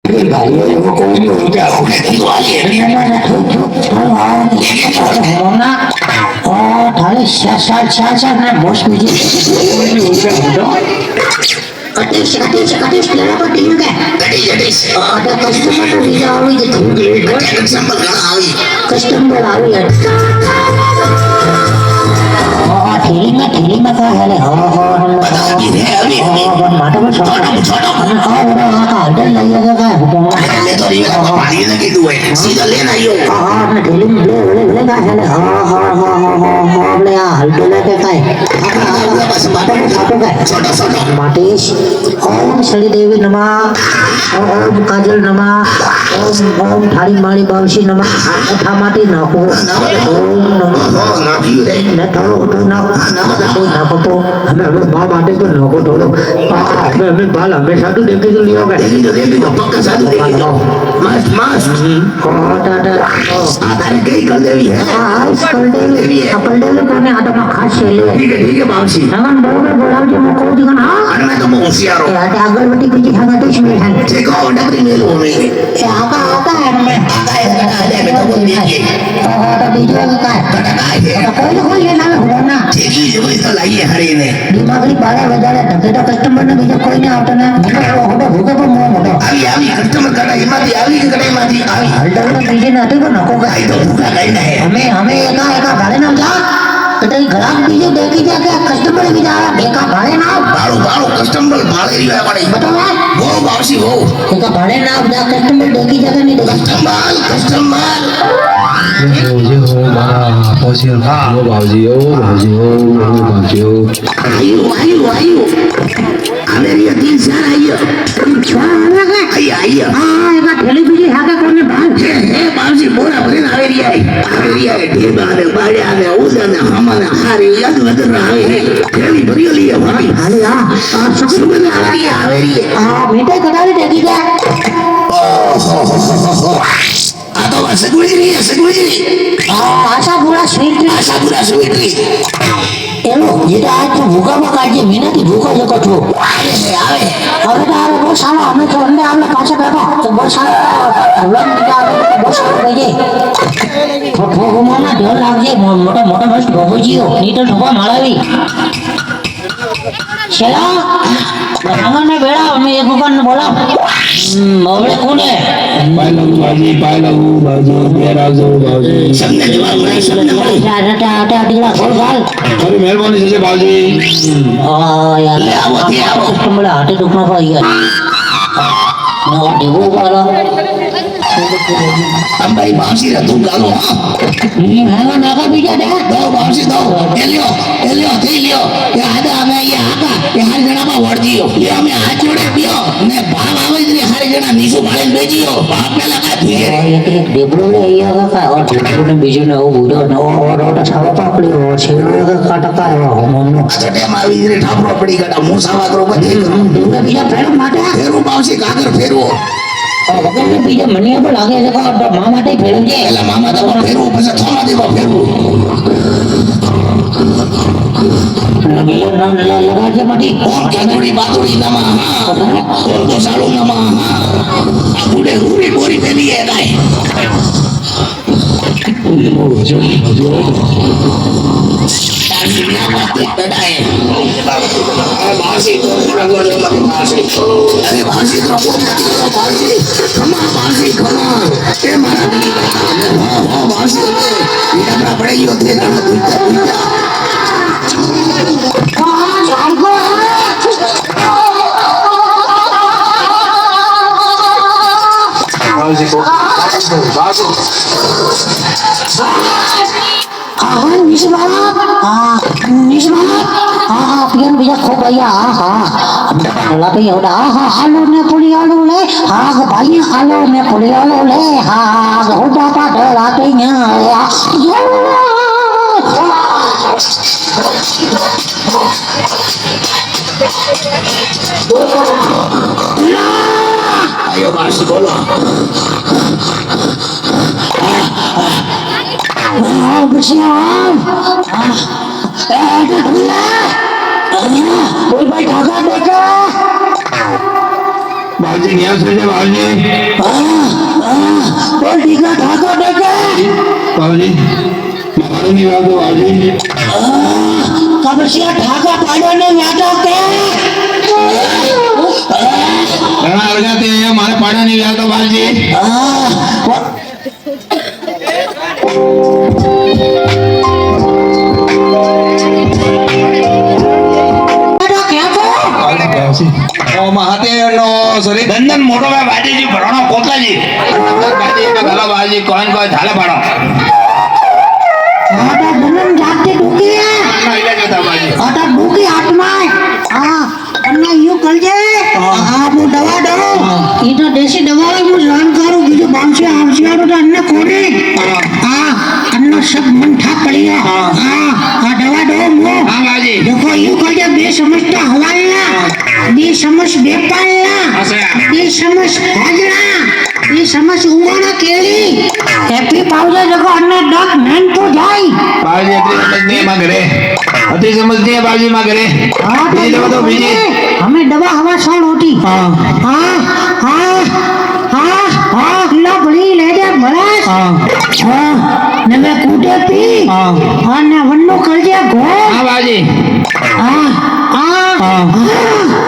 वो कोई नहीं हो गया हो गया थारे शार ना बॉस मुझे कटिश लेना पर टीम का कटिश आधा कस्टमर तो वीजा आवी जे तुम कस्टमर आवी यार ठेली में का है माटा में छोटा ऑर्डर लगेगा का ले तो ये पानी लगी तू है सीधा लेना यो मैं ठेली में ले का है ले हल्के लेके का है बस माटा में छोटा माटेश ओम श्री देवी नमः ओम काजल नमः ओम थारी माड़ी बावशी नमः अठा माटी नाको ओम नमः न थोड़ो तो ना तो हमें बाल बाटे को नको थोड़ो हमें बाल हमेशा तो देखे तो लियो देखी तो पक्का साधु मस्त टाटा अरे कई कर देवी है कर देवी करने आटा में खास चले ठीक है बावशी नमन बरोबर बोला जो मैं को दिखा ना अरे मैं तो होशियार हूं आटा अगरबत्ती पीछे खाना तो इसमें है देखो डबरी में लो में आका है मैं तो बोल दिए आटा बीजो का कोई ये ना होना ठीक है जो इस लाई है हरे ने दिमागली पाले वजाले धके तो कस्टमर ने बीजो कोई ना आवता ना होडो भूखे पर मोह मोटो આવી કસ્ટમર કડા એમાંથી આવી કે કડા એમાંથી આવી હલ્ટર ને બીજે ના તો नको का तो भूखा कहीं ना है हमें एका भाड़े ना जा कतई ग्राहक बीजे देखी जाके कस्टमर भी जा एका भाड़े ना बारो कस्टमर भाड़े ही है पड़े बताओ वो बावसी वो एका भाड़े ना जा कस्टमर देखी जाके नहीं कस्टमर बाबूजी हो मारा पहुंची हां वो बाबूजी हो आयु मेरी 3 साल आई हां एका ठेली बीजी हाका कोने बाल ए बाबूजी बोरा भरे आवेरी है ढेबा ने बाड़े आने उजाने हमारे हारे याद वदर आवे है ठेली भरियो लिए भाई हाले आ सुखी में आवेरी है हां बेटा कटारी देखी जा तो सगुजरी आशा पूरा स्वीट एलो ये तो आज तो भूखा काजे मीना की भूखा जको छो आवे अरे तारे वो साला हमें तो अंदर हमने पाछे बैठा तो वो साला रंग निकाल वो साला बजे ठोको माना ढोल लाग जे मोटा मस्त ठोको जियो नी तो ठोका मारावी चला भगवान ने बेड़ा हमें एक दुकान ने बोला बाबड़े कौन है पाय लगू बाजी मेरा जो बाजी सबने जवाब नहीं सबने आटा दिला खोल गाल अरे मेहरबानी से बाजी यार ले आओ कस्टमर आटे दुकान पर आइए ना देवो वाला हम भाई बाजी रे तू गालो हां ना का बीजा दे दो बाजी दो एलियो ये आधा हमें ये आका ये हर जना में वड़ दियो ये हमें हाथ जोड़े दियो ने भाव आवे रे हर जना नीचो भाले भेजियो बाप ने लगा दिए ये एक डेबलो ले आया का और डेबलो ने बीजो ने वो बूढ़ो ने और छावा पापड़ी और छेड़ो का काटा का मनो चटे मावी रे ठापरो पड़ी गटा मुंह सावा करो बजे दूना बीजा फेरो माटे फेरो पावसी कागर फेरो और वगन में बीजा मनिया पर लागे देखो मामा माटे फेरो जे एला मामा तो फेरो પછી થોડા દેવો फेरो लगा के मटी और केनोड़ी बातुड़ी नमा और तो सालो नमा बूढ़े पूरी बोरी पे लिए गाय अरे भाषी खमा ए मारा भाषी ये अपना बड़े योद्धे ना पियन भैया खो भैया बोला भैया हालो ने पुली आलू ले भाई हालो ने पुली आलू ले हो बापा डोला पिया ayo masih bola bersiap boy baik agak mereka बाबूजी न्याय से बाबूजी ओ ढीका ढाका ढाका बाबूजी मारो नहीं बाबू बाबूजी कब से ढाका पाड़ो ने नाटक के घना अर्गाते हैं मारे पाड़ा नहीं गया तो बाबूजी ધંધન મોટો ભાઈ બાજીજી ભરણો કોકલાજી ગલા બાજી કોઈન કોઈ ઝાલે પાડો આટા ધનન જાતે ડૂકી ના ઇલાજ હતા બાજી આટા ડૂકી હાથમાં अन्ना यू कर जाए आप वो दवा दो ये तो देसी दवा है मुझे जान करो कि जो बांसे आपसे आ तो अन्ना कोने अन्ना सब मन ठा पड़िया दवा दो मो हाँ बाजी देखो यू कर जाए बेसमझता हवाला बेसमझ बेपाला बेसमझ हाजरा बेसमझ उंगना केली हैप्पी पाउडर देखो अन्ना डॉक नैन तो जाए बाजी अति समझ नहीं मांग रहे अति समझ नहीं है बाजी मांग रहे बीजी दवा दो बीजी हमें दवा हवा सॉल्व होती हाँ हाँ हाँ हाँ हाँ ला बड़ी ले जा बड़ा हाँ ने मैं कूटे पी हाँ ने वन्नो कर जा गो हाँ बाजी हाँ हाँ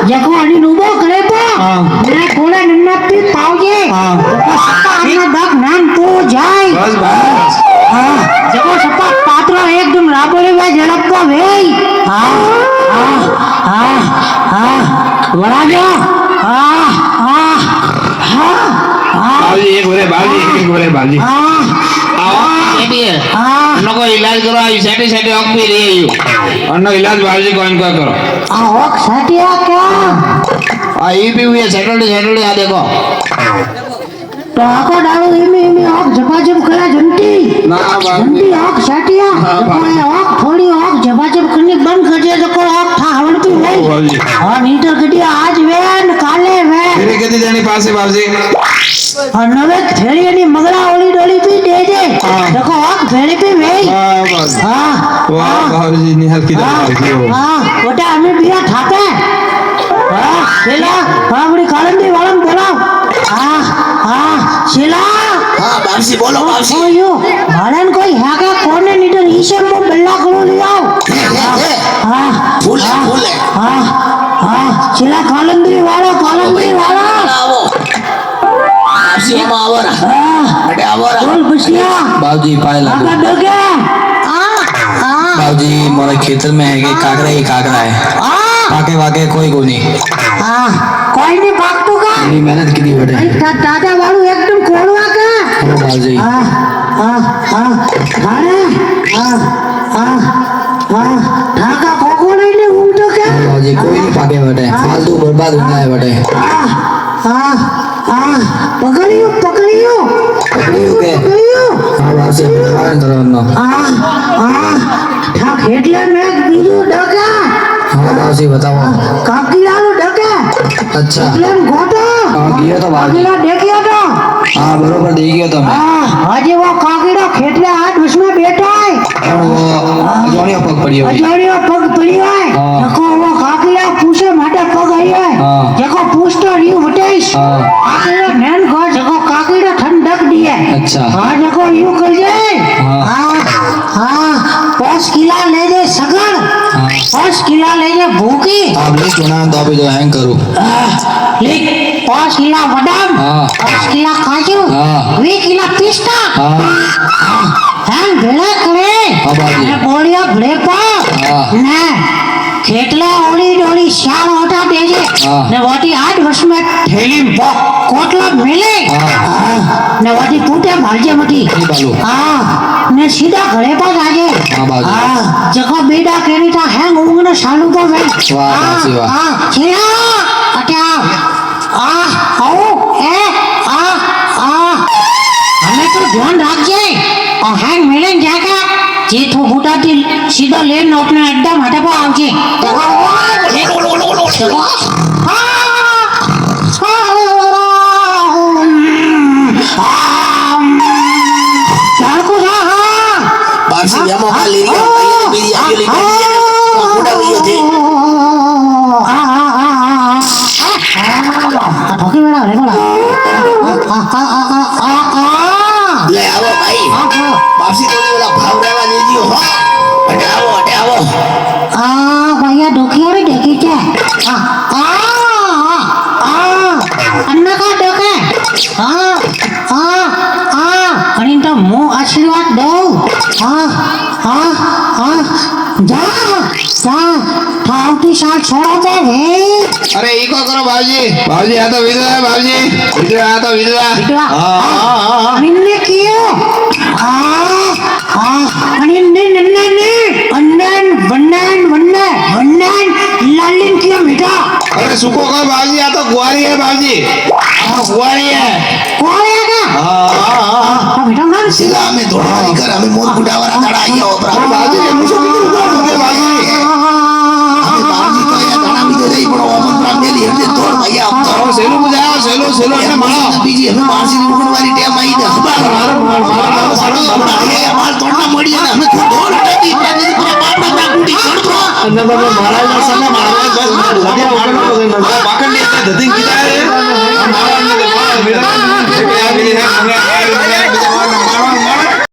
जको अड़ी नुबो करे पा मैं कोड़ा नन्ना पी पाओगे तो सपा अन्ना डॉक नाम तो जाए बस बस हाँ जको सपा पात्रा एकदम राबोले वे झड़प को वेई हाँ हाँ हाँ हाँ बड़ा जा हाँ हाँ हाँ हाँ बाजी एक बोले बाजी हाँ आओ ये है हाँ अन्नो को इलाज करो आई सेटी सेटी ऑक भी रही है अन्नो इलाज बाजी कोइन को करो ऑक सटिया क्या ये भी हुई है सैटरडे आ देखो तो आको डालो इमे ऑक जपाजप करा जंटी ना बाजी जंटी ऑक सटिया कोई ऑक थोड़ी ऑक जपाजप करनी बंद कर दे तो कोई ऑक था हवन की नहीं बाजी और नीटर गटिया आज वेन काले वे फिर कितनी देनी पास है बाजी और नवे थेड़ी ने मगरा ओली डोली भी दे दे देखो ऑक भेड़ी पे वे हाँ बाजी हाँ वाह बाजी निहाल की बाजी हाँ बेटा हमें बिया ठाते हाँ शिला हाँ बड़ी कालंदी वालम बोला हाँ हाँ शिला हाँ बाबूजी बोलो बाबूजी ओ यो भाड़न कोई है क्या कोने नीटर ईशे मो बल्ला करो ले आओ हाँ फूल है फूल है हाँ हाँ शिला कालंदी वाला आओ बाबूजी हम आवरा हाँ अरे आवरा बोल बसिया बाजी पाए आका डोगे हाँ हाँ बाजी मोरे खेतर में है कि काकड़ा ही काकड़ा है पाके वाके कोई को नहीं हाँ कोई नहीं भागतो का मेरी मेहनत की बड़े दादा वालू एकदम कोड़वा का बाजी हाँ हाँ हाँ खाने हाँ हाँ हाँ ढाका कोको नहीं ले उल्टो क्या बाजी कोई नहीं पाके बैठे फालतू बर्बाद होना है बैठे हाँ हाँ हाँ पकड़ियो पकड़ियो के हाँ बाजी पालन करो ना हाँ हाँ ढाक हेडले में बीजू ढाका हाँ बाजी बताओ काकी लालो ढाका अच्छा प्लेन गोटो हाँ किया तो बाजी काकीला देखियो तो हाँ बरोबर देखियो तो मैं हाँ हजे वो काकीड़ा खेतले हाथ उसमें बैठा है और वो जोड़िया पग पड़ी हुई अजोड़ियो पग पड़ी है हाँ। जको वो काकीला पूछे माटे पग आई है हाँ। जको पूछतो रियो हटेस हाँ। काकीला नैन को जको काकीला ठंडक दिए अच्छा हाँ जको यू कर जाए हाँ। हाँ हाँ 5 किला ले दे सगड़ हाँ 5 किला ले दे भूकी आप ले सुना तो अभी तो हैंग करूँ लिख 5 किला बदाम हाँ 5 किला काजू हाँ 2 किला पिस्ता हाँ हैंग भेड़ा करे हाँ बाजी ने बोलिया भेपा हाँ ने खेतला ओली डोली शाल होटा देजे हाँ। ने वाटी 8 वर्ष में थैली कोटला मिले ने वाटी टूटे भाजे मटी नहीं बालू हाँ ने सीधा घरे पास आजे हाँ बाजी जको बेटा केरी था हैंग उंगने सालू तो भाई वाह, बाजी, वाह। छिया अटा आओ ए हमें तो ध्यान रखजे और हैंग मिलन जाएगा जे तो बूटा ती सीधा लेन अपने अड्डा माटे पर आवजे देखो बाबूजी हम खा ले लिया मेरी आगे लेकर पूरा गई थी ठोकी લે આવો ભાઈ બાપસી થોડી ઓલા ભાવ રહેવા દેજો હો અટે આવો ભૈયા ડોકી દેખી છે અન્ના કા ડોકે અને તો હું આશીર્વાદ દઉં જા થાવતી સાથ છોડો છે હે અરે ઈકો કરો બાવજી બાવજી આ તો વિધવા બાવજી વિધવા આ તો વિધવા અનિને કીયો અનિને નન્ને અન્નન વન્નન લાલિન કીયો બેટા અરે સુકો કા બાવજી આ તો ગુવારી હે બાવજી આ ગુવારી હે કોયા કા બેટા નામ સિલા અમે દોડવાની કર અમે મોર ગુડાવાળા દાડા આયા ઓપરા બાવજી કે મુસો કે બાવજી અમે બાવજી તો આયા દાડા મીધે જઈ પણ ઓમન પ્રામ મેલી એટલે દોડ આયા તારો સેલું બજાવ સેલું એટલે મારો બીજી અમે માણસી ગુડવારી ટેમ આવી ને ખબર માર તોડના મળી ને અમે દોડ હટાવી પ્રાણી પર બાપડા ગુડી છોડતો અંદર તો મહારાજ ના સામે મહારાજ બસ લગ્યા ઉપર પાકડ ને ધતિંગ કીધા